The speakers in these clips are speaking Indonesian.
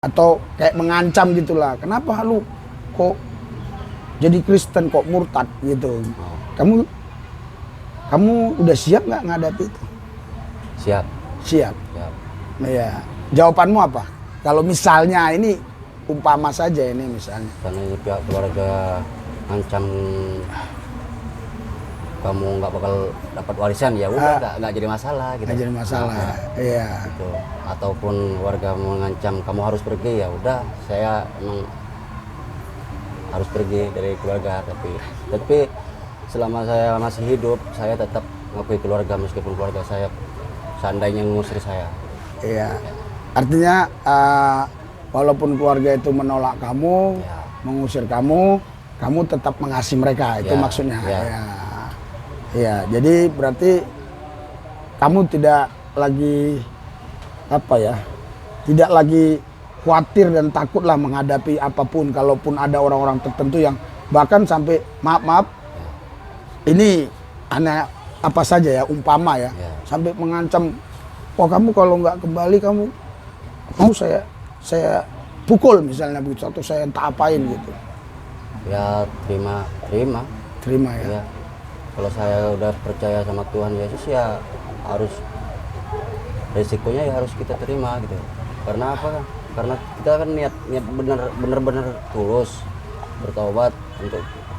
atau kayak mengancam gitulah. Kenapa lu kok jadi Kristen kok murtad gitu? Kamu udah siap nggak ngadapi itu? Siap. Siap. Siap. Ya. Jawabanmu apa? Kalau misalnya ini umpama saja ini misalnya. Karena ini pihak keluarga ngancam kamu nggak bakal dapat warisan, ya udah nggak jadi masalah gitu. Nggak jadi masalah. Iya. Gitu. Ataupun warga mengancam kamu harus pergi, ya udah saya emang harus pergi dari keluarga, tapi selama saya masih hidup saya tetap mengakui keluarga meskipun keluarga saya seandainya mengusir saya. Iya. Artinya walaupun keluarga itu menolak kamu, Ya. mengusir kamu tetap mengasihi mereka. Itu Ya, maksudnya. ya. Ya. Ya, jadi berarti kamu tidak lagi tidak lagi khawatir dan takutlah menghadapi apapun, kalaupun ada orang-orang tertentu yang bahkan sampai maaf ini aneh apa saja ya, umpama ya, sampai mengancam, wah kamu kalau nggak kembali kamu mau saya pukul misalnya begitu, atau saya entah apain gitu. Ya terima ya. ya. Kalau saya udah percaya sama Tuhan Yesus, ya harus resikonya ya harus kita terima gitu. Karena apa? Karena kita kan niat bener-bener tulus bertobat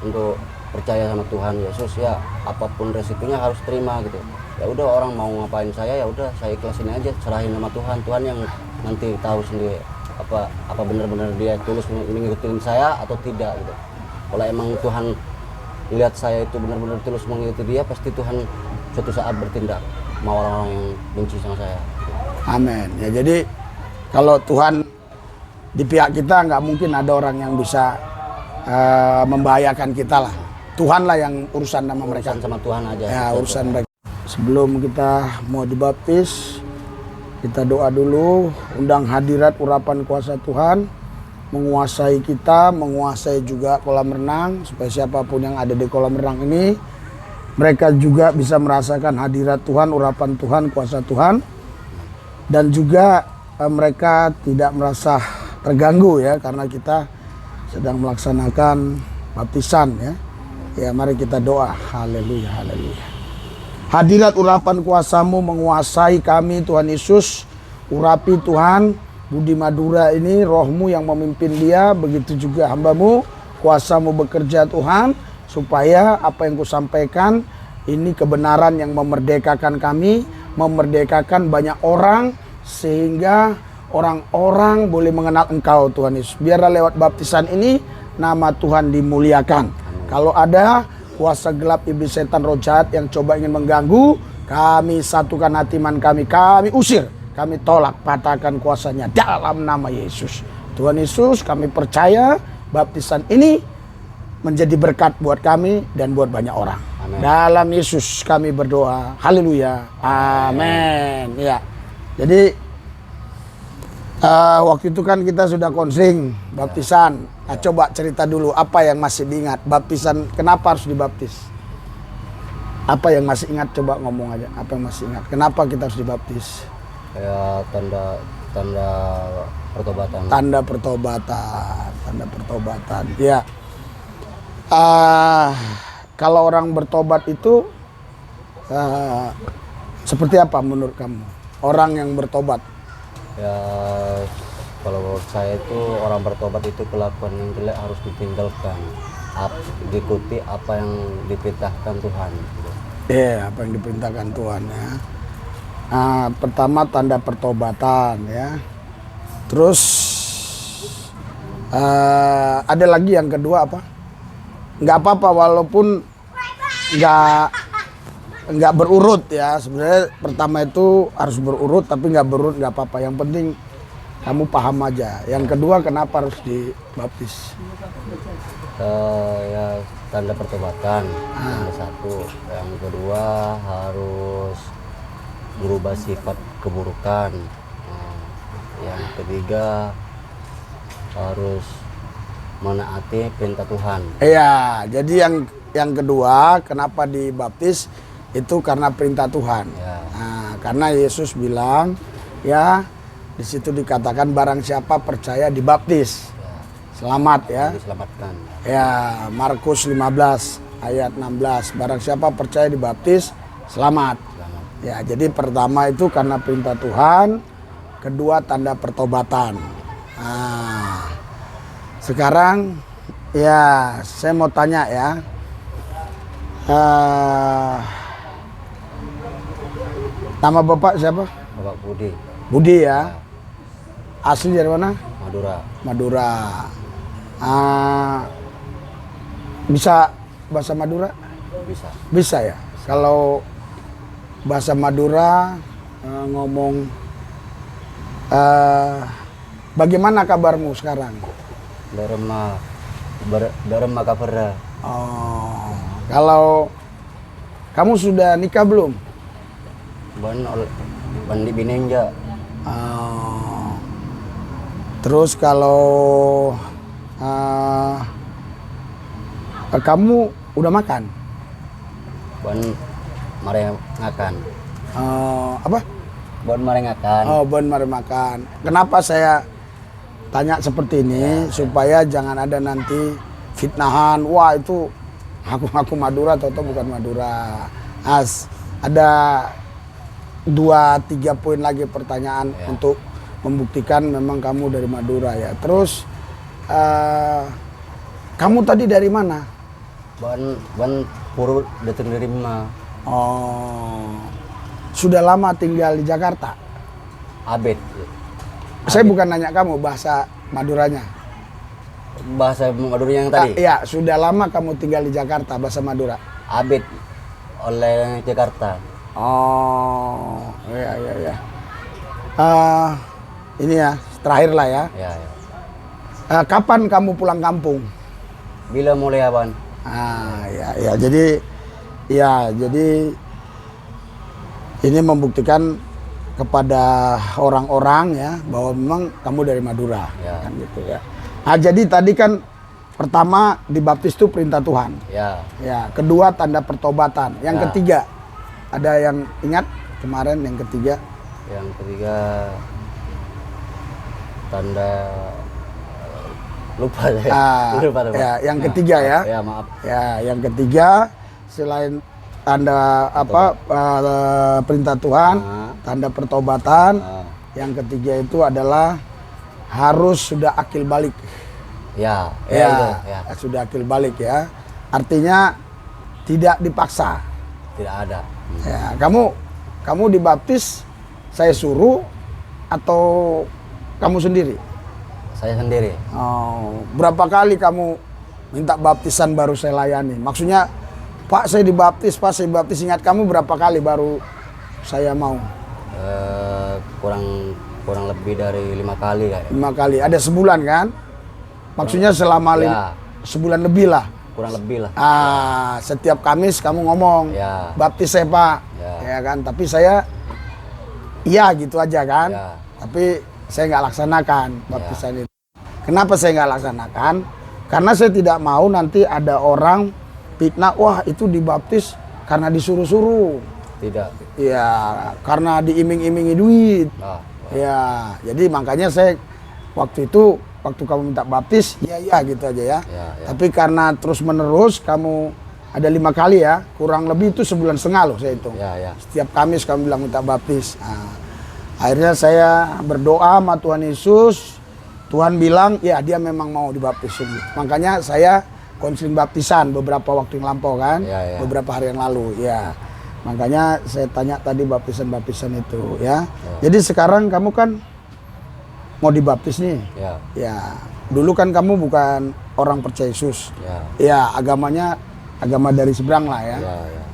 untuk percaya sama Tuhan Yesus, ya apapun resikonya harus terima gitu. Ya udah, orang mau ngapain saya, ya udah saya ikhlasin aja, serahin sama Tuhan yang nanti tahu sendiri apa bener-bener dia tulus mengikuti saya atau tidak gitu. Kalau emang Tuhan lihat saya itu benar-benar tulus mengikuti dia, pasti Tuhan suatu saat bertindak sama orang-orang yang benci sama saya. Amin. Ya, jadi kalau Tuhan di pihak kita, nggak mungkin ada orang yang bisa membahayakan kita lah. Tuhan lah yang urusan sama mereka. Sama Tuhan aja. Ya, urusan mereka. Sebelum kita mau dibaptis, kita doa dulu, undang hadirat urapan kuasa Tuhan menguasai kita, menguasai juga kolam renang, supaya siapapun yang ada di kolam renang ini, mereka juga bisa merasakan hadirat Tuhan, urapan Tuhan, kuasa Tuhan, dan juga mereka tidak merasa terganggu ya, karena kita sedang melaksanakan baptisan ya. Ya, mari kita doa. Haleluya, haleluya. Hadirat urapan kuasamu menguasai kami Tuhan Yesus, urapi Tuhan Budi Madura ini, rohmu yang memimpin dia, begitu juga hambamu, kuasamu bekerja Tuhan, supaya apa yang kusampaikan ini kebenaran yang memerdekakan kami, memerdekakan banyak orang, sehingga orang-orang boleh mengenal Engkau Tuhan Yesus. Biarlah lewat baptisan ini nama Tuhan dimuliakan. Kalau ada kuasa gelap iblis setan roh jahat yang coba ingin mengganggu, kami satukan hati iman kami usir. Kami tolak, patahkan kuasanya dalam nama Yesus. Tuhan Yesus, kami percaya baptisan ini menjadi berkat buat kami dan buat banyak orang. Amen. Dalam Yesus kami berdoa. Haleluya. Amin. Ya. Jadi waktu itu kan kita sudah konseling baptisan. Nah, coba cerita dulu apa yang masih diingat. Baptisan, kenapa harus dibaptis? Apa yang masih ingat? Coba ngomong aja. Apa yang masih ingat? Kenapa kita harus dibaptis? Ya tanda pertobatan. Tanda pertobatan. Ya. Kalau orang bertobat itu seperti apa menurut kamu? Orang yang bertobat? Ya kalau menurut saya itu orang bertobat itu kelakuan yang jelek harus ditinggalkan. Diikuti apa yang diperintahkan Tuhan. Apa yang diperintahkan Tuhan ya. Pertama tanda pertobatan ya. Terus ada lagi yang kedua apa? Nggak apa-apa walaupun nggak berurut ya. Sebenarnya pertama itu harus berurut, tapi nggak berurut nggak apa-apa. Yang penting kamu paham aja. Yang kedua kenapa harus dibaptis? Ya tanda pertobatan yang satu. Yang kedua harus merubah sifat keburukan. Yang ketiga harus menaati perintah Tuhan. Iya, jadi yang kedua kenapa dibaptis itu karena perintah Tuhan. Ya. Karena Yesus bilang ya Di situ dikatakan barang siapa percaya dibaptis, selamat ya. Diselamatkan. Ya, Markus 15 ayat 16. Barang siapa percaya dibaptis, selamat. Selamat. Ya, jadi pertama itu karena perintah Tuhan, kedua tanda pertobatan. Nah, sekarang ya saya mau tanya ya. Nama Bapak siapa? Bapak Budi, Budi ya. Asli dari mana? Madura. Madura. Bisa bahasa Madura? Bisa. Bisa ya. Kalau bahasa Madura ngomong bagaimana kabarmu sekarang? Darema kabar. Oh, kalau kamu sudah nikah belum? Ban di Binenja. Oh. Terus kalau kamu udah makan? Ban marengakan. Apa? Ban marengakan. Oh, bon mari makan. Kenapa saya tanya seperti ini? Supaya jangan ada nanti fitnahan. Wah, itu ngaku-ngaku Madura atau bukan Madura. Ada 2-3 poin lagi pertanyaan untuk membuktikan memang kamu dari Madura ya. Terus kamu tadi dari mana? Ban Purut datang dari Rima. Oh, sudah lama tinggal di Jakarta? Abed. Saya bukan nanya kamu, bahasa Maduranya. Bahasa Madura yang tadi. Iya, sudah lama kamu tinggal di Jakarta, bahasa Madura. Abed oleh Jakarta. Oh, iya. Ini ya, terakhir lah ya. Ya. Kapan kamu pulang kampung? Bila mulai aban? Ya. Jadi ini membuktikan kepada orang-orang ya bahwa memang kamu dari Madura, kan gitu ya. Jadi tadi kan pertama dibaptis itu perintah Tuhan. Ya. Ya, kedua tanda pertobatan. Yang ketiga ada yang ingat kemarin yang ketiga? Yang ketiga tanda lupa saya. Lupa. Ya, yang ketiga ya. Ya, maaf. Ya, yang ketiga selain tanda perintah Tuhan, tanda pertobatan. Yang ketiga itu adalah harus sudah akil balik. Ya. Sudah akil balik ya. Artinya tidak dipaksa. Tidak ada. Ya, kamu dibaptis saya suruh atau kamu sendiri? Saya sendiri. Oh, berapa kali kamu minta baptisan baru saya layani? Maksudnya, Pak saya dibaptis, ingat kamu berapa kali baru saya mau? Kurang lebih dari 5 kali kayak. 5 kali, ada sebulan kan? Maksudnya selama sebulan lebih lah. Kurang lebih lah. Setiap Kamis kamu ngomong, baptis saya Pak, ya kan? Tapi saya, iya gitu aja kan? Tapi saya nggak laksanakan baptisan itu. Kenapa saya nggak laksanakan? Karena saya tidak mau nanti ada orang fitnah, wah itu dibaptis karena disuruh-suruh. Tidak. Ya, karena diiming-imingi duit. Ya, jadi makanya saya waktu kamu minta baptis, iya gitu aja ya. Tapi karena terus-menerus kamu ada 5 kali ya, kurang lebih itu sebulan setengah loh saya hitung. Setiap Kamis kamu bilang minta baptis. Akhirnya saya berdoa sama Tuhan Yesus. Tuhan bilang, ya dia memang mau dibaptis. Makanya saya konseling baptisan beberapa waktu yang lampau kan, beberapa hari yang lalu. Ya, makanya saya tanya tadi baptisan itu ya. Jadi sekarang kamu kan mau dibaptis nih. Ya, dulu kan kamu bukan orang percaya Yesus. Ya, agamanya agama dari seberang lah ya.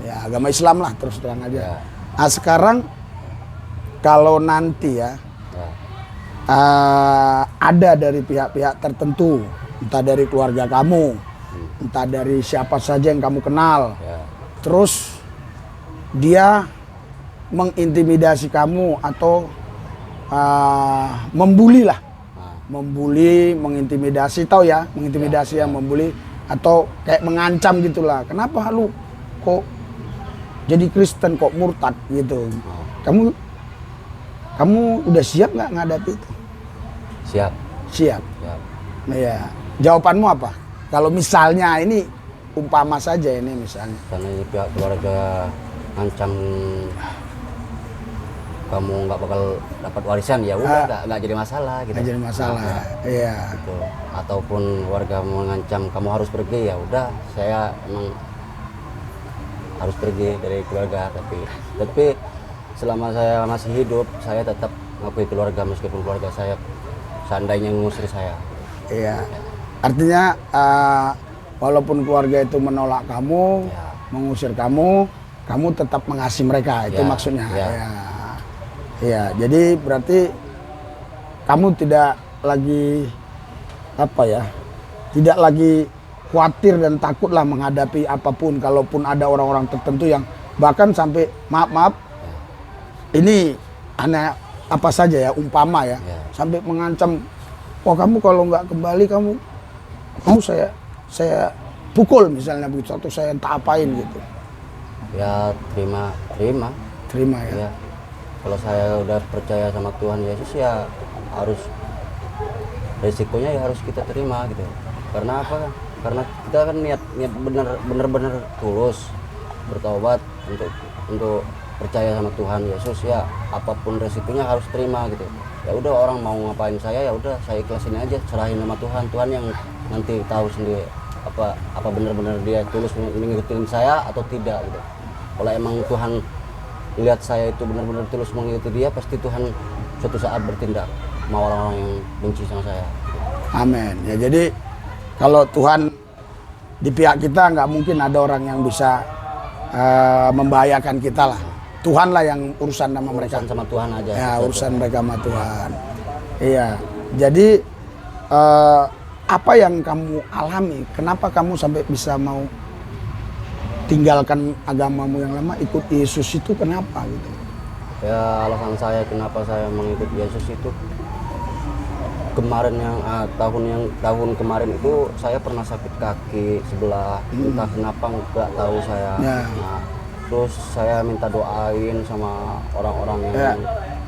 Ya, agama Islam lah terus terang aja. Nah sekarang kalau nanti ya. Ada dari pihak-pihak tertentu, entah dari keluarga kamu, entah dari siapa saja yang kamu kenal, terus dia mengintimidasi kamu atau membuli lah, membuli, mengintimidasi, tahu ya, mengintimidasi yang membuli atau kayak mengancam gitulah. Kenapa lu kok jadi Kristen kok murtad gitu? Kamu Kamu udah siap nggak ngadapi itu? Siap. Siap. Siap. Iya. Jawabanmu apa? Kalau misalnya ini umpama saja ini misalnya. Karena ini pihak keluarga ngancam kamu nggak bakal dapat warisan, ya udah nggak jadi masalah gitu. Nggak jadi masalah. Iya. Gitu. Ataupun warga mengancam kamu harus pergi, ya udah saya emang harus pergi dari keluarga, tapi selama saya masih hidup saya tetap ngakui keluarga meskipun keluarga saya seandainya mengusir saya. Iya. Artinya walaupun keluarga itu menolak kamu, Ya. mengusir kamu, kamu tetap mengasihi mereka. Itu Ya, maksudnya. ya. Iya. Iya. Jadi berarti kamu tidak lagi apa ya? Tidak lagi khawatir dan takutlah menghadapi apapun, kalaupun ada orang-orang tertentu yang bahkan sampai maaf ini hanya apa saja ya, umpama ya, sampai mengancam, wah kamu kalau nggak kembali kamu saya pukul misalnya begitu, atau saya entah apain gitu. Ya terima ya. ya. Kalau saya udah percaya sama Tuhan Yesus, ya harus resikonya ya harus kita terima gitu. Karena apa? Karena kita kan niat bener-bener tulus bertobat untuk percaya sama Tuhan Yesus, ya apapun resikonya harus terima gitu. Ya udah, orang mau ngapain saya, ya udah saya ikhlasin aja, serahin sama Tuhan yang nanti tahu sendiri apa benar-benar dia tulus mengikutin saya atau tidak gitu. Kalau emang Tuhan lihat saya itu benar-benar tulus mengikuti dia, pasti Tuhan suatu saat bertindak sama orang-orang yang benci sama saya. Amin. Ya jadi kalau Tuhan di pihak kita, nggak mungkin ada orang yang bisa membahayakan kita lah. Tuhan lah yang urusan sama mereka. Urusan sama Tuhan aja. Ya, urusan mereka sama Tuhan. Iya. Jadi apa yang kamu alami? Kenapa kamu sampai bisa mau tinggalkan agamamu yang lama, ikut Yesus itu kenapa gitu? Ya alasan saya kenapa saya mengikut Yesus itu, kemarin tahun kemarin itu saya pernah sakit kaki sebelah, entah kenapa nggak tahu saya. Ya. Nah, terus saya minta doain sama orang-orang yang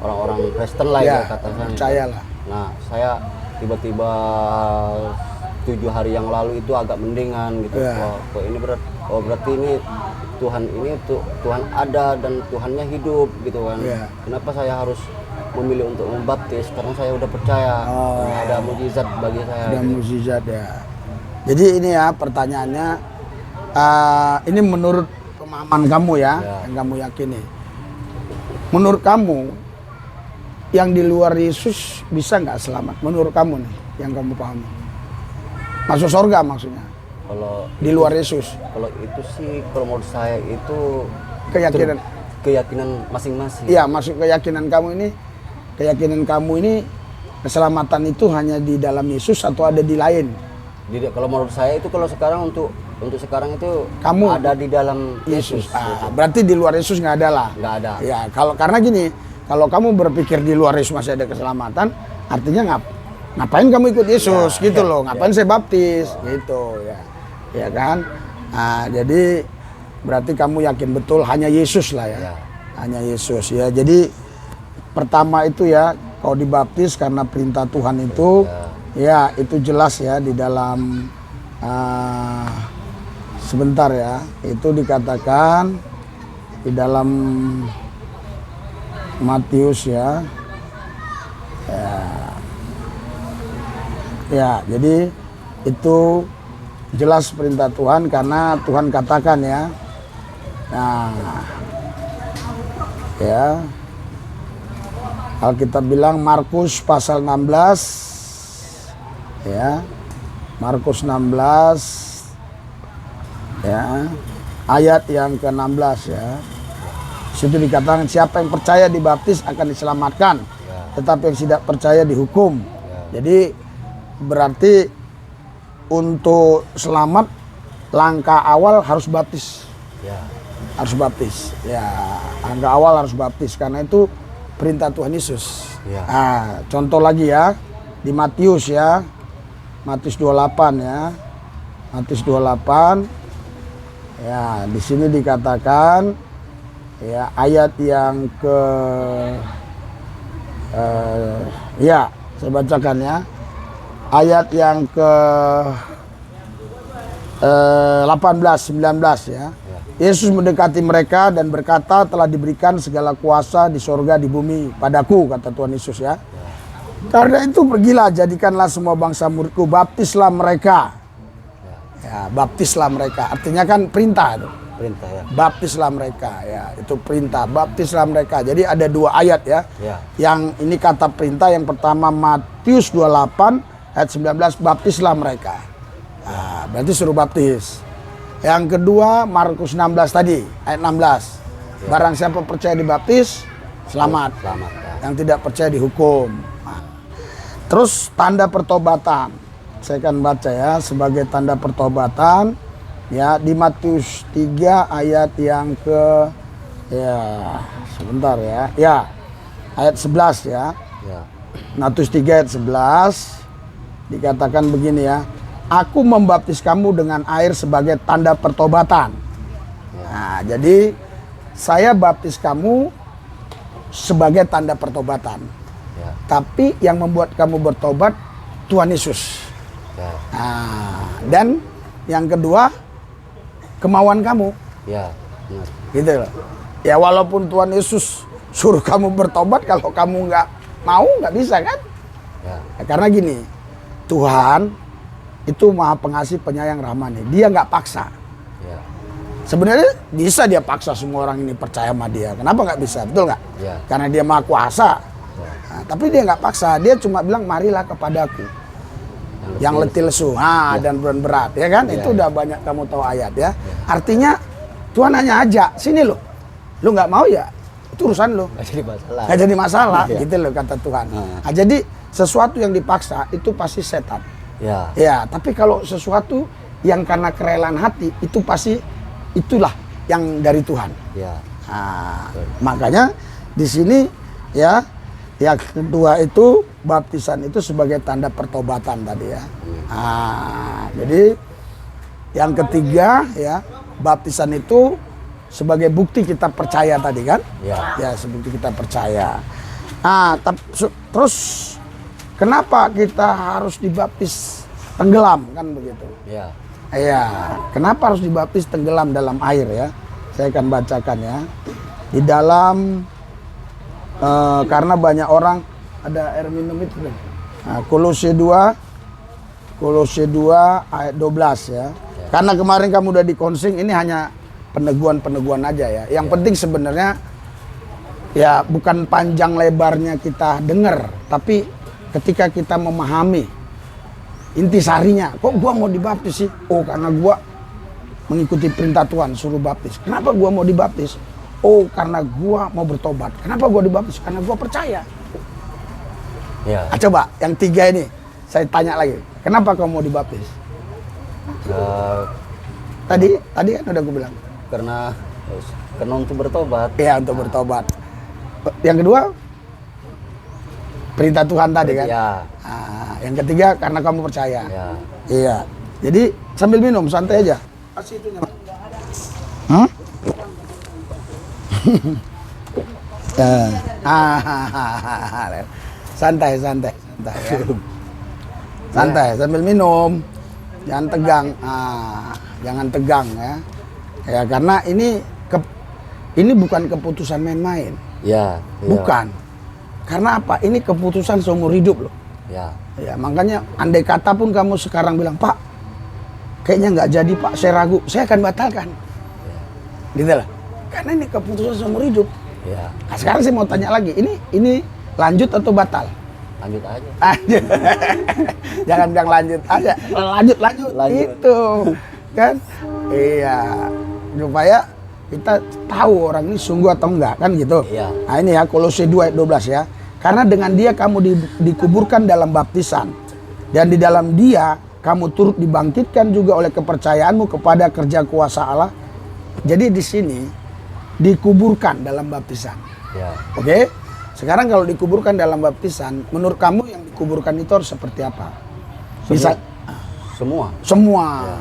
orang-orang Kristen lah ya, katanya. Percayalah. Nah, saya tiba-tiba 7 hari yang lalu itu agak mendingan gitu. Ya. Kok ini berarti ini Tuhan ada dan Tuhannya hidup gitu kan. Ya. Kenapa saya harus memilih untuk membaptis? Karena saya udah percaya ada mukjizat bagi saya. Ada gitu. mukjizat ya. Jadi ini ya pertanyaannya, ini menurut pemahaman kamu ya, yang kamu yakini. Menurut kamu, yang di luar Yesus bisa nggak selamat? Menurut kamu nih, yang kamu pahami. Masuk surga maksudnya. Kalau di luar Yesus. Kalau itu sih, kalau menurut saya itu keyakinan masing-masing. Iya, masuk keyakinan kamu ini keselamatan itu hanya di dalam Yesus atau ada di lain? Kalau menurut saya itu, kalau sekarang untuk sekarang itu kamu ada di dalam Yesus. Berarti di luar Yesus nggak ada lah. Nggak ada. Ya, karena gini, kalau kamu berpikir di luar Yesus masih ada keselamatan, artinya ngapain kamu ikut Yesus gitu loh? Ngapain saya baptis gitu ya? Ya kan? Nah, jadi berarti kamu yakin betul hanya Yesus lah ya. Hanya Yesus ya. Jadi pertama itu ya, kau dibaptis karena perintah Tuhan itu, ya itu jelas ya di dalam sebentar ya, itu dikatakan di dalam Matius ya. Ya, jadi itu jelas perintah Tuhan karena Tuhan katakan ya. Nah, ya. Alkitab bilang Markus pasal 16 ya. Markus 16 ya. Ayat yang ke-16 ya. Situ dikatakan siapa yang percaya dibaptis akan diselamatkan, tetapi yang tidak percaya dihukum. Jadi berarti untuk selamat langkah awal harus baptis. Harus baptis. Ya, langkah awal harus baptis karena itu perintah Tuhan Yesus. Nah, contoh lagi ya di Matius ya. Matius 28 ya. Matius 28. Ya, di sini dikatakan ya ayat yang Ya, saya bacakan ya. Ayat yang ke 18, 19 ya. Yesus mendekati mereka dan berkata, telah diberikan segala kuasa di sorga, di bumi padaku, kata Tuhan Yesus ya. Karena itu pergilah, jadikanlah semua bangsa muridku, baptislah mereka. Ya, baptislah mereka. Artinya kan perintah itu. Perintah ya. Baptislah mereka ya, itu perintah. Baptislah mereka. Jadi ada dua ayat ya. Yang ini kata perintah, yang pertama Matius 28 ayat 19, baptislah mereka. Nah, berarti suruh baptis. Yang kedua Markus 16 tadi, ayat 16. Barang siapa percaya dibaptis, selamat. Selamat ya. Yang tidak percaya dihukum. Nah, terus tanda pertobatan. Saya akan baca ya, sebagai tanda pertobatan ya di Matius 3 ayat yang ke sebentar ya. Ya. Ayat 11 ya. Matius 3 ayat 11 dikatakan begini ya. Aku membaptis kamu dengan air sebagai tanda pertobatan. Nah, jadi saya baptis kamu sebagai tanda pertobatan. Tapi yang membuat kamu bertobat Tuhan Yesus. Nah, dan yang kedua kemauan kamu. Ya, benar. Gitu loh. Ya walaupun Tuhan Yesus suruh kamu bertobat, kalau kamu nggak mau nggak bisa kan? Ya, karena gini, Tuhan itu maha pengasih, penyayang, ramah nih. Dia nggak paksa. Ya. Sebenarnya bisa dia paksa semua orang ini percaya sama dia. Kenapa nggak bisa? Betul nggak? Ya. Karena dia maha kuasa. Ya. Nah, tapi dia nggak paksa. Dia cuma bilang, marilah kepadaku. Yang letih lesu, dan berat, ya kan? Ya. Itu udah banyak kamu tahu ayat ya. Artinya Tuhan hanya ajak, sini lo. Lu nggak mau ya, itu urusan lo. Nggak jadi masalah. Nggak jadi masalah, gitu loh kata Tuhan. Nah, jadi sesuatu yang dipaksa itu pasti setan. Ya, tapi kalau sesuatu yang karena kerelaan hati itu pasti itulah yang dari Tuhan. Ya. Nah, makanya di sini ya, yang kedua itu baptisan itu sebagai tanda pertobatan tadi ya. Nah, jadi yang ketiga ya, baptisan itu sebagai bukti kita percaya tadi kan? Ya, sebagai kita percaya. Nah, terus kenapa kita harus dibaptis tenggelam kan begitu? Iya. Kenapa harus dibaptis tenggelam dalam air ya? Saya akan bacakan ya. Di dalam karena banyak orang ada air minum itu. Nah, Kolose 2 ayat 12 ya. Karena kemarin kamu udah dikonsing, ini hanya peneguhan-peneguhan aja ya. Yang penting sebenarnya ya bukan panjang lebarnya kita dengar, tapi ketika kita memahami intisarinya, kok gua mau dibaptis sih? Oh, karena gua mengikuti perintah Tuhan suruh baptis. Kenapa gua mau dibaptis? Oh, karena gua mau bertobat. Kenapa gua dibaptis? Karena gua percaya. Ya. Nah, coba yang tiga ini saya tanya lagi. Kenapa kamu mau dibaptis? Tadi kan udah gua bilang. Karena untuk bertobat. Iya, untuk bertobat. Yang kedua perintah Tuhan tadi kan? Ya. Nah, yang ketiga karena kamu percaya. Ya. Iya. Jadi sambil minum santai aja. Kasih itunya. Santai ya. Santai sambil minum. Jangan tegang. Jangan tegang ya. Ya karena ini bukan keputusan main-main. Ya. Bukan. Karena apa? Ini keputusan seumur hidup loh. Ya, makanya andai kata pun kamu sekarang bilang, Pak, kayaknya nggak jadi Pak, saya ragu, saya akan batalkan. Gitu lah. Karena ini keputusan seumur hidup. Ya. Nah, sekarang saya mau tanya lagi, ini lanjut atau batal? Lanjut aja. Jangan bilang lanjut aja, lanjut. Itu kan? Iya. Supaya kita tahu orang ini sungguh atau enggak kan gitu. Iya. Nah ini ya Kolose 2 ayat 12 ya. Karena dengan dia kamu dikuburkan dalam baptisan, dan di dalam dia kamu turut dibangkitkan juga oleh kepercayaanmu kepada kerja kuasa Allah. Jadi di sini dikuburkan dalam baptisan. Ya. Oke? Sekarang kalau dikuburkan dalam baptisan, menurut kamu yang dikuburkan itu harus seperti apa? Bisa semua. Ya.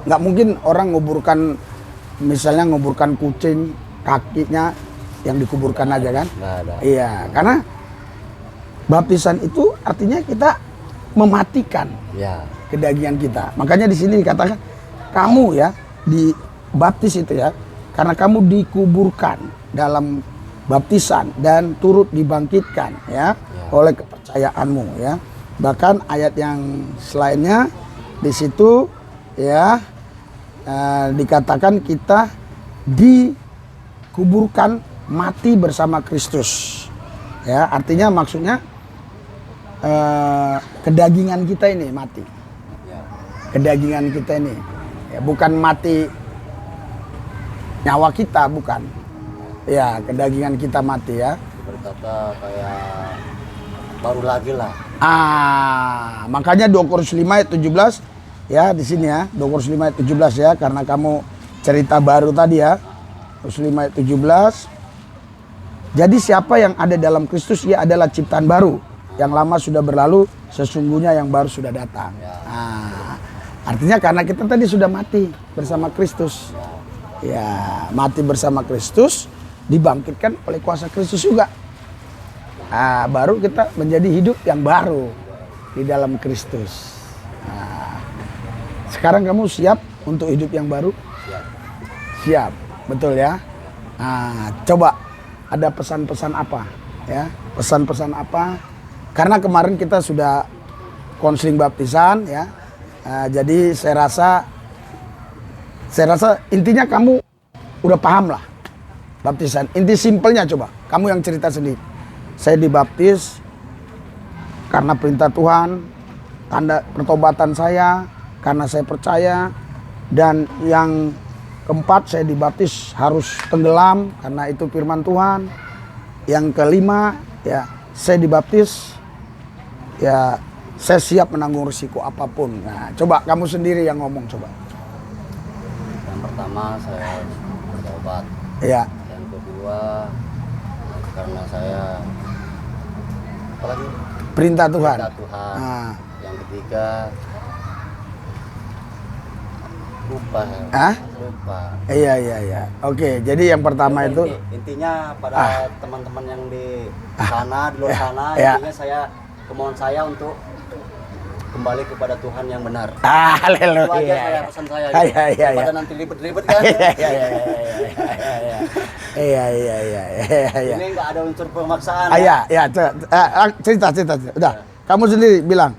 Nggak mungkin orang nguburkan kucing kakinya yang dikuburkan aja kan? Nggak ada. Iya, karena baptisan itu artinya kita mematikan Ya. kedagingan kita. Makanya di sini dikatakan kamu ya dibaptis itu ya karena kamu dikuburkan dalam baptisan dan turut dibangkitkan ya oleh kepercayaanmu ya. Bahkan ayat yang selainnya di situ ya dikatakan kita dikuburkan mati bersama Kristus. Ya, artinya maksudnya kedagingan kita ini mati. Kedagingan kita ini ya, bukan mati nyawa kita, bukan. Ya, kedagingan kita mati ya. Berkata kayak baru lagi lah. Makanya 2 Korintus 5 ayat 17 ya di sini ya, 2 Korintus 5 ayat 17 ya, karena kamu cerita baru tadi ya. 2 Korintus 5 ayat 17. Jadi siapa yang ada dalam Kristus, ia adalah ciptaan baru. Yang lama sudah berlalu, sesungguhnya yang baru sudah datang. Artinya karena kita tadi sudah mati bersama Kristus. Ya, mati bersama Kristus, dibangkitkan oleh kuasa Kristus juga. Baru kita menjadi hidup yang baru di dalam Kristus. Sekarang kamu siap untuk hidup yang baru? Siap, betul ya. Coba ada pesan-pesan apa ya, pesan-pesan apa, karena kemarin kita sudah konseling baptisan ya. Jadi saya rasa intinya kamu udah paham lah baptisan. Inti simpelnya coba kamu yang cerita sendiri. Saya dibaptis karena perintah Tuhan, tanda pertobatan saya karena saya percaya, dan yang keempat, saya dibaptis harus tenggelam karena itu firman Tuhan. Yang kelima, ya saya dibaptis ya saya siap menanggung risiko apapun. Nah, coba kamu sendiri yang ngomong coba. Yang pertama saya bertobat. Ya. Yang kedua karena saya apalagi Perintah Tuhan. Perintah Tuhan. Yang ketiga lupa. Iya. Oke, jadi yang pertama itu intinya pada teman-teman yang di sana, di luar sana, intinya kemauan saya untuk kembali kepada Tuhan yang benar. Haleluya. Itu aja saya pesan saya. Iya. Pada nanti ribet-ribet kan. Iya. Ini nggak ada unsur pemaksaan. Cerita. Udah, kamu sendiri bilang.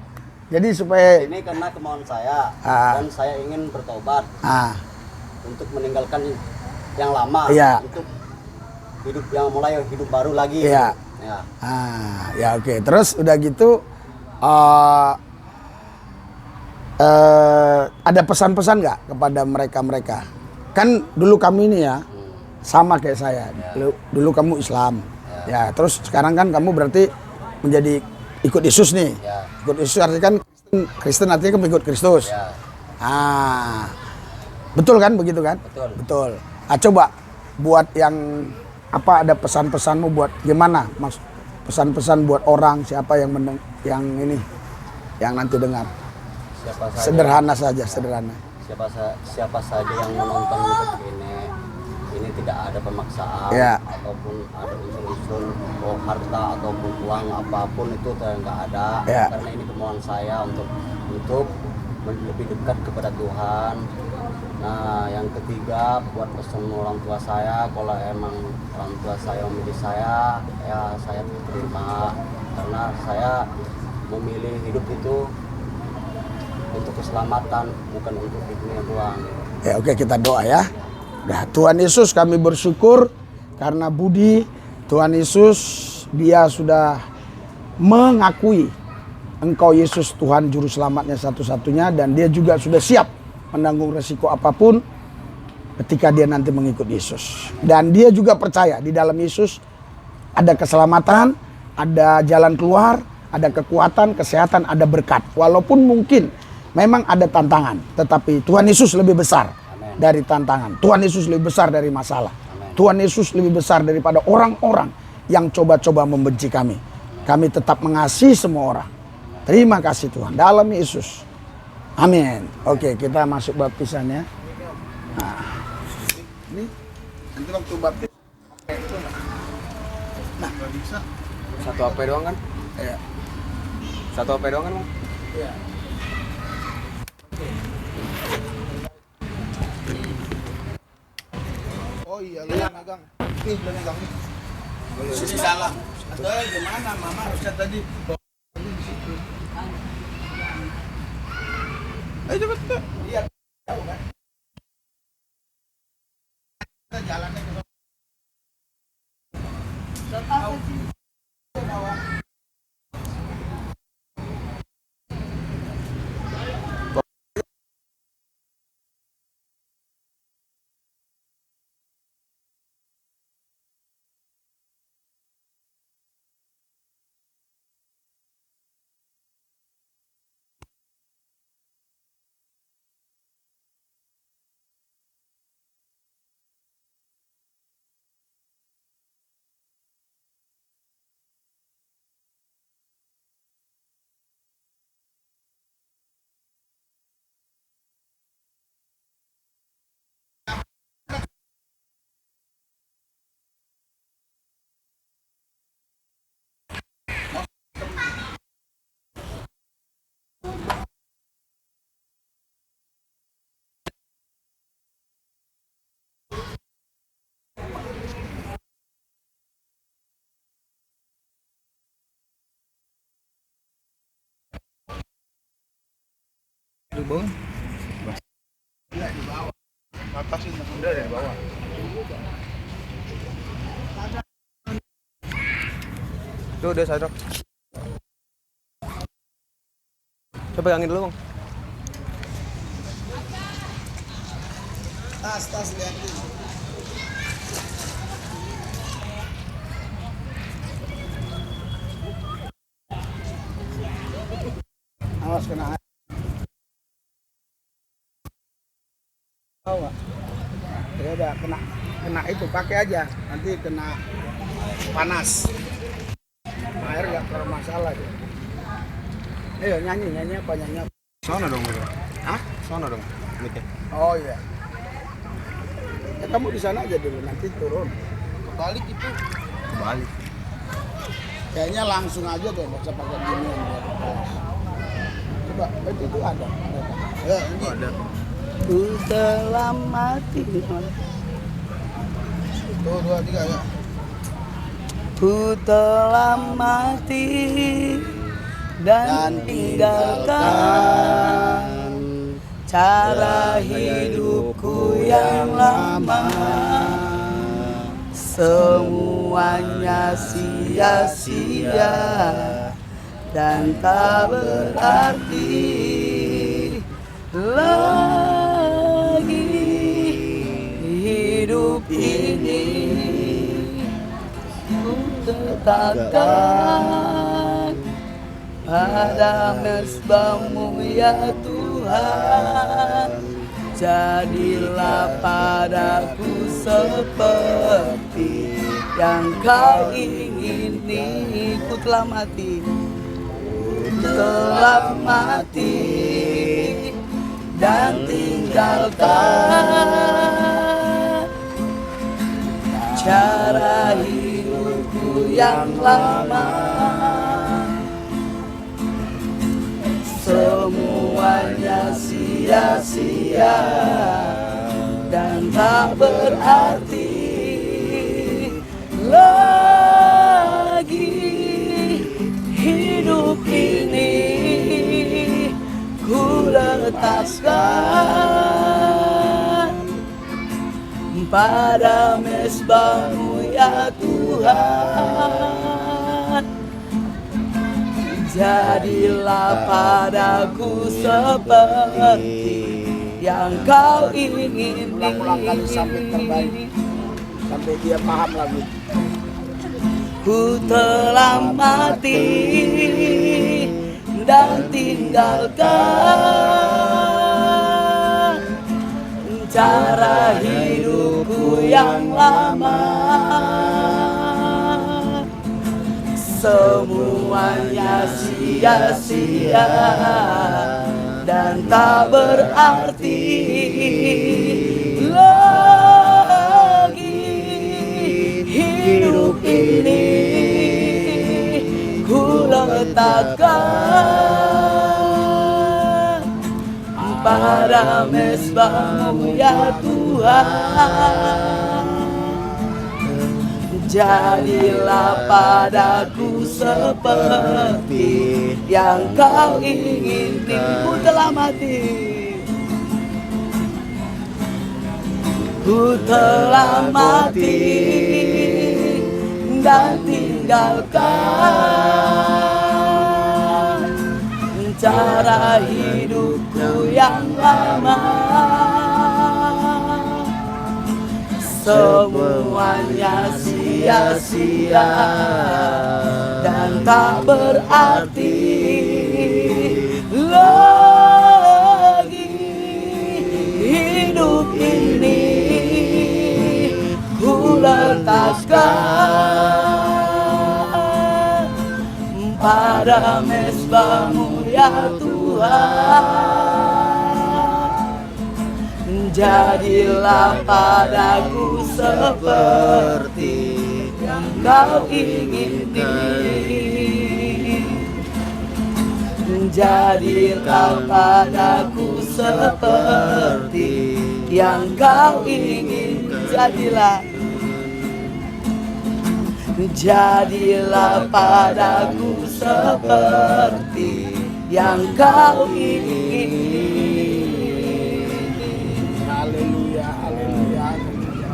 Jadi supaya ini karena kemauan saya dan saya ingin bertobat untuk meninggalkan yang lama, untuk hidup yang mulai hidup baru lagi. Ya oke. Terus udah gitu ada pesan-pesan nggak kepada mereka? Kan dulu kami ini ya sama kayak saya. Dulu kamu Islam, ya. Terus sekarang kan kamu berarti menjadi ikut Yesus nih. Ikut Yesus artinya kan Kristen artinya kan ikut Kristus. Betul kan begitu kan? Betul. Coba buat yang apa, ada pesan-pesanmu buat gimana? Pesan-pesan buat orang siapa yang yang nanti dengar. Sederhana saja. Siapa saja yang menonton YouTube ini tidak ada pemaksaan ataupun ada unsur-unsur harta ataupun uang apapun itu nggak ada. Karena ini kemauan saya untuk lebih dekat kepada Tuhan. Nah, yang ketiga buat pesan orang tua saya, kalau emang orang tua saya memilih saya, ya saya terima, karena saya memilih hidup itu untuk keselamatan, bukan untuk dunia doang. Ya oke, kita doa ya. Nah, Tuhan Yesus, kami bersyukur karena Budi, Tuhan Yesus, dia sudah mengakui Engkau Yesus Tuhan Juru Selamatnya satu-satunya, dan dia juga sudah siap menanggung resiko apapun ketika dia nanti mengikut Yesus. Dan dia juga percaya di dalam Yesus ada keselamatan, ada jalan keluar, ada kekuatan, kesehatan, ada berkat. Walaupun mungkin memang ada tantangan, tetapi Tuhan Yesus lebih besar dari tantangan. Tuhan Yesus lebih besar dari masalah. Tuhan Yesus lebih besar daripada orang-orang yang coba-coba membenci kami. Kami tetap mengasihi semua orang. Terima kasih Tuhan dalam Yesus. Amin. Oke, kita masuk baptisan ya. Nah, ini nanti waktu baptis. Nah, bisa. Satu apa doang kan? Ya. Satu HP doang kan bang? Iya. Oh iya, lu yang megang. Nih, lu megang nih. Di dalam. Atau gimana? Mama harusnya tadi. Ayo cepet tuh. Iya. Kita jalannya ke Di bawah. Atas itu udah dari bawah. Tuh udah sadar. Coba pegangin dulu bang. tas lihat nih. Awas kena air. Tahu nggak? Ya udah kena itu pakai aja. Nanti kena panas. Air nggak bermasalah deh. Ayo nyanyi apa nyanyi apa? Sono dong bro. Hah? Sono dong. Mikir. Oh iya. Ya kamu di sana aja dulu, nanti turun. Kebalik itu. Kebalik. Kayaknya langsung aja deh, nggak usah pakai ginian biar pas. Coba, itu ada. Ya, ini. Ada. Ku telah mati. Tuh, 2, 3 ya. Ku telah mati dan tinggalkan cara hidupku yang lama. Semuanya sia-sia dan tak berarti lagi hidup ini. Ku tetapkan pada mesbah-Mu ya Tuhan. Jadilah padaku seperti yang Kau ingini. Ku telah mati, dan tinggalkan cara hidupku yang lama. Semuanya sia-sia dan tak berarti lagi hidup ini. Ku letakkan pada mesbah-Mu ya Tuhan. Jadilah padaku seperti yang Kau ingini. Ulang-ulang kali sampai terbaik, sampai dia paham lagi. Ku telah mati dan tinggalkan cara hidupku yang lama. Semuanya sia-sia dan tak berarti lagi hidup ini. Ku letakkan pada mezbahmu ya Tuhan. Jadilah padaku seperti yang kau ingini. Ku telah mati, ku telah mati dan tinggalkan cara hidupku yang lama. Semuanya sia-sia dan tak berarti lagi. Hidup ini ku letakkan pada mezbahmu ya Tuhan. Jadilah padaku seperti yang kau ingini. Jadilah padaku seperti yang kau ingini. Jadilah padaku seperti yang kau ingini. Haleluya, haleluya, haleluya.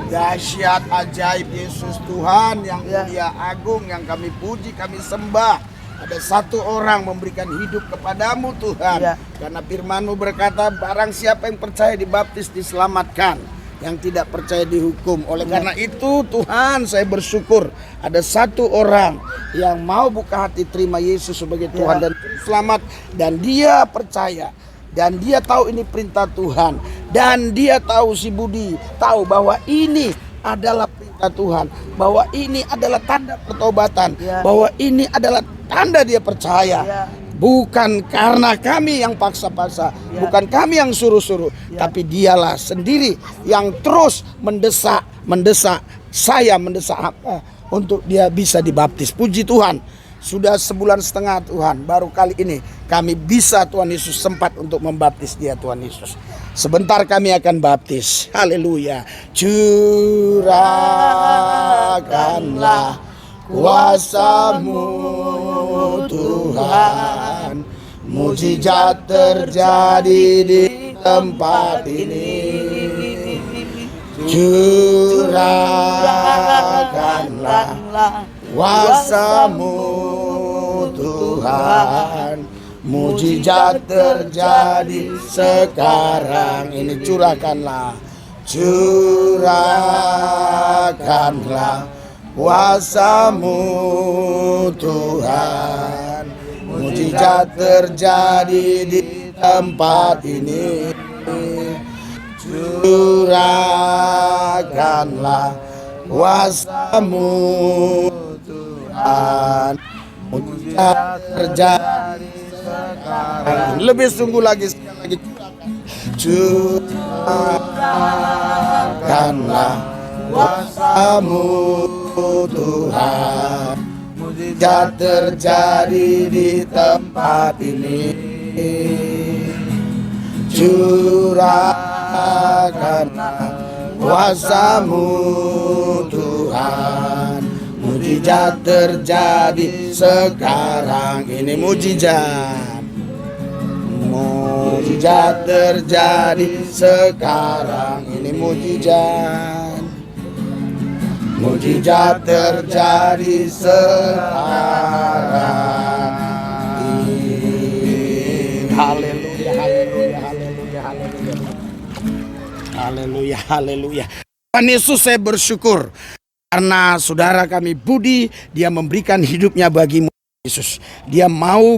Dahsyat ajaib Yesus Tuhan yang mulia agung, yang kami puji, kami sembah. Ada satu orang memberikan hidup kepadamu Tuhan. Karena firman-Mu berkata, barang siapa yang percaya dibaptis diselamatkan, yang tidak percaya dihukum. Oleh karena itu Tuhan, saya bersyukur ada satu orang yang mau buka hati terima Yesus sebagai Tuhan dan selamat, dan dia percaya, dan dia tahu ini perintah Tuhan, dan dia tahu, si Budi tahu bahwa ini adalah perintah Tuhan, bahwa ini adalah tanda pertobatan, bahwa ini adalah tanda dia percaya. Bukan karena kami yang paksa-paksa, bukan kami yang suruh-suruh, tapi dialah sendiri yang terus mendesak saya apa untuk dia bisa dibaptis. Puji Tuhan, sudah sebulan setengah Tuhan, baru kali ini kami bisa Tuhan Yesus sempat untuk membaptis dia Tuhan Yesus. Sebentar kami akan baptis. Haleluya. Curahkanlah kuasa-Mu Tuhan, mujizat terjadi di tempat ini. Curahkanlah kuasa-Mu Tuhan, mujizat terjadi sekarang ini. Curahkanlah kuasa-Mu Tuhan, mujizat terjadi di tempat ini. Curahkanlah kuasa-Mu Tuhan, mujizat terjadi sekarang. Lebih sungguh lagi, sekali lagi. Curahkanlah kuasa-Mu Tuhan, mujizat terjadi di tempat ini. Curahkanlah kuasa-Mu Tuhan, mujizat terjadi sekarang ini. Mujizat terjadi sekarang ini. Mujizat terjadi sekarang ini. Haleluya, haleluya, haleluya, haleluya. Haleluya, haleluya. Tuhan Yesus, saya bersyukur karena saudara kami Budi, dia memberikan hidupnya bagimu Yesus. Dia mau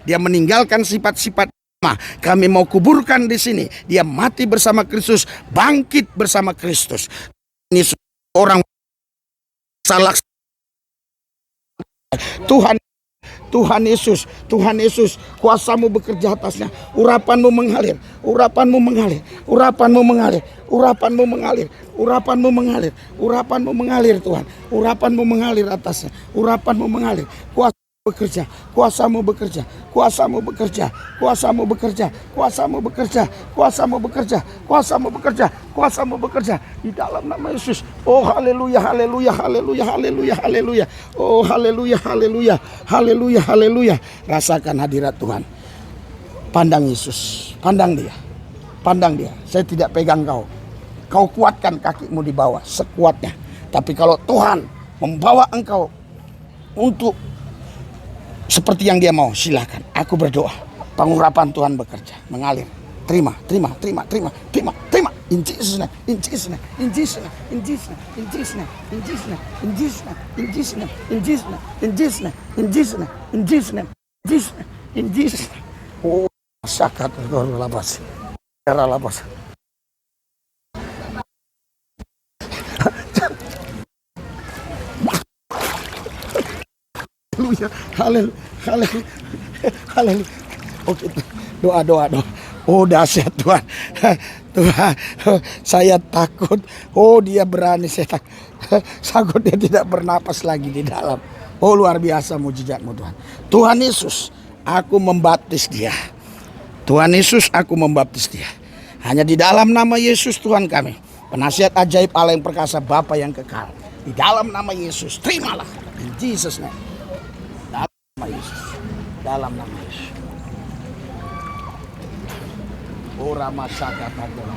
dia meninggalkan sifat-sifat lama. Kami mau kuburkan di sini. Dia mati bersama Kristus, bangkit bersama Kristus. Ini orang salah. Tuhan Yesus, Tuhan Yesus, kuasamu bekerja atasnya. Urapanmu mengalir, urapanmu mengalir, urapanmu mengalir, urapanmu mengalir, urapanmu mengalir, urapanmu mengalir Tuhan. Urapanmu mengalir atasnya, urapanmu mengalir. Bekerja, kuasamu bekerja, kuasamu bekerja, kuasamu bekerja, kuasamu bekerja, kuasamu bekerja, kuasamu bekerja, kuasamu bekerja di dalam nama Yesus. Oh haleluya, haleluya, haleluya, haleluya, haleluya. Oh haleluya, haleluya, haleluya, haleluya. Rasakan hadirat Tuhan. Pandang Yesus, pandang dia, pandang dia. Saya tidak pegang kau. Kau kuatkan kakimu di bawah sekuatnya. Tapi kalau Tuhan membawa engkau untuk seperti yang dia mau, silakan. Aku berdoa, pengurapan Tuhan bekerja, mengalir. Terima, terima, terima, terima, terima, terima. In Jesus name, in Jesus name, in Jesus name, in Jesus name, in Jesus name, in Jesus name, in Jesus name, in Jesus name, in Jesus name, in Jesus name, in Jesus name, in Jesus name, in Jesus name, in Jesus name. Oh, sakat labas, era labas. Haleluya, haleluya, haleluya, haleluya. Oke, doa. Oh dahsyat Tuhan, Tuhan, saya takut. Oh dia berani, saya takut dia tidak bernapas lagi di dalam. Oh luar biasa mujizatmu Tuhan. Tuhan Yesus, aku membaptis dia. Tuhan Yesus, aku membaptis dia. Hanya di dalam nama Yesus Tuhan kami, penasihat ajaib Allah yang perkasa, Bapa yang kekal. Di dalam nama Yesus, terimalah. In Jesus name. Nama Yesus, dalam nama Yesus. Ora masaka takara,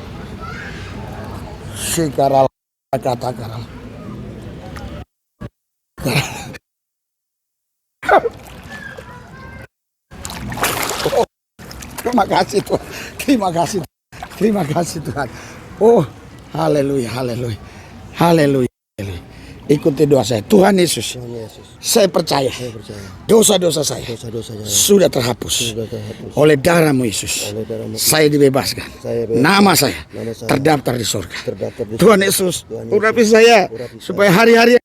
sikaral kata-kata. Terima kasih Tuhan, terima kasih, terima kasih Tuhan. Oh, haleluya, haleluya, haleluya. Ikuti doa saya. Tuhan Yesus, saya percaya dosa-dosa saya sudah terhapus oleh darah-Mu Yesus. Saya dibebaskan. Nama saya terdaftar di surga. Tuhan Yesus, urapi saya supaya hari-hari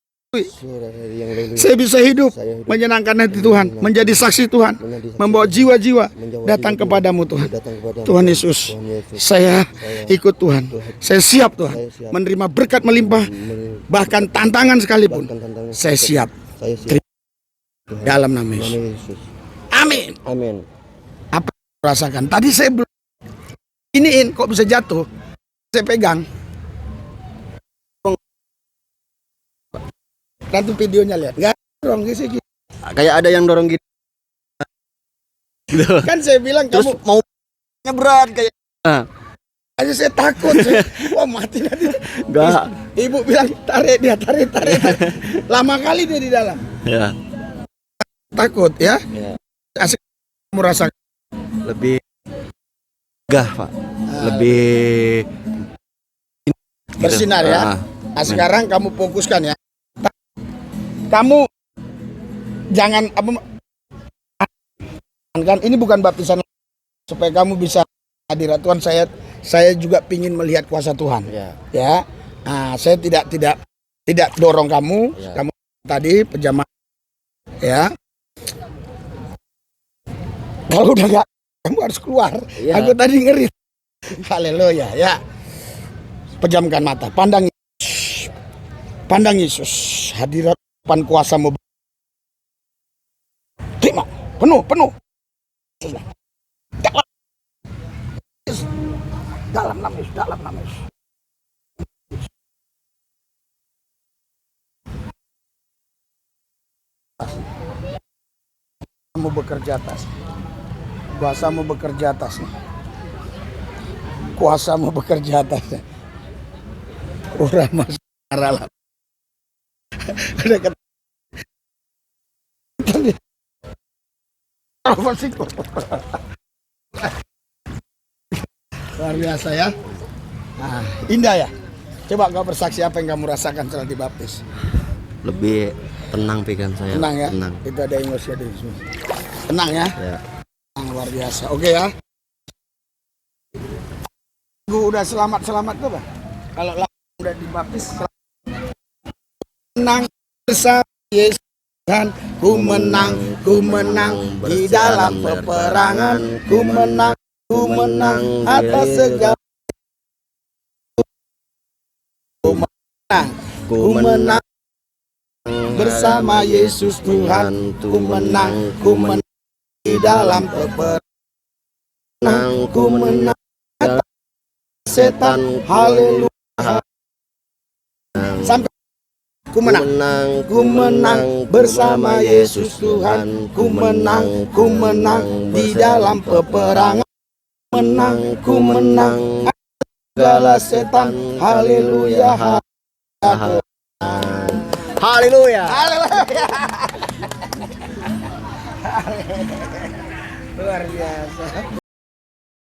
saya bisa hidup menyenangkan hati Tuhan, menjadi saksi Tuhan, membawa jiwa-jiwa datang kepadamu Tuhan. Tuhan Yesus, saya ikut Tuhan. Saya siap Tuhan menerima berkat melimpah, bahkan tantangan sekalipun. Saya siap. Dalam nama Yesus. Amin. Amin. Apa yang rasakan? Tadi saya belum iniin, kok bisa jatuh? Saya pegang. Nanti videonya lihat. Enggak dorong gitu. Kayak ada yang dorong gitu. Kan saya bilang Terus kamu mau berat kayak. aja saya takut. Wah mati nanti. Enggak. Ibu bilang tarik dia, tarik. Lama kali dia di dalam. Ya. Takut ya. Ya. Asik merasa Lebih gah, Pak. Lebih bersinar ya. Nah, sekarang kamu fokuskan ya. Kamu jangan apa kan ini bukan baptisan supaya kamu bisa hadirat Tuhan. Saya juga pingin melihat kuasa Tuhan. Ya. Nah, saya tidak dorong kamu. Kamu tadi pejamah ya. Kalau udah gak, kamu harus keluar. Aku tadi ngeri. Haleluya ya. Pejamkan mata, pandang Yesus. Pandang Yesus, hadirat kuasa-Mu. Terima, penuh. Dalam nama Yesus, dalam nama Yesus. Kamu bekerja atas. Kuasa-Mu bekerja atasnya. Kuasa-Mu bekerja atasnya. Ora mas arala. Ada kata. Luar biasa ya. Nah, indah ya. Coba kau bersaksi apa yang kamu rasakan setelah dibaptis. lebih tenang pikiran saya. Tenang ya. Tenang. Itu ada emosi ada semua. Tenang ya. Ya. Luar biasa. Oke ya. Gue udah selamat tuh Pak. Kalau udah dibaptis tenang bersama Yesus. Tuhan, ku menang di dalam peperangan, ku menang atas segala. Ku menang bersama Yesus Tuhan, ku menang di dalam peperangan, ku menang atas setan, haleluya. Sampai ku menang bersama Yesus Tuhan, ku menang di dalam peperangan, ku menang segala setan, haleluya. Haleluya. Luar biasa.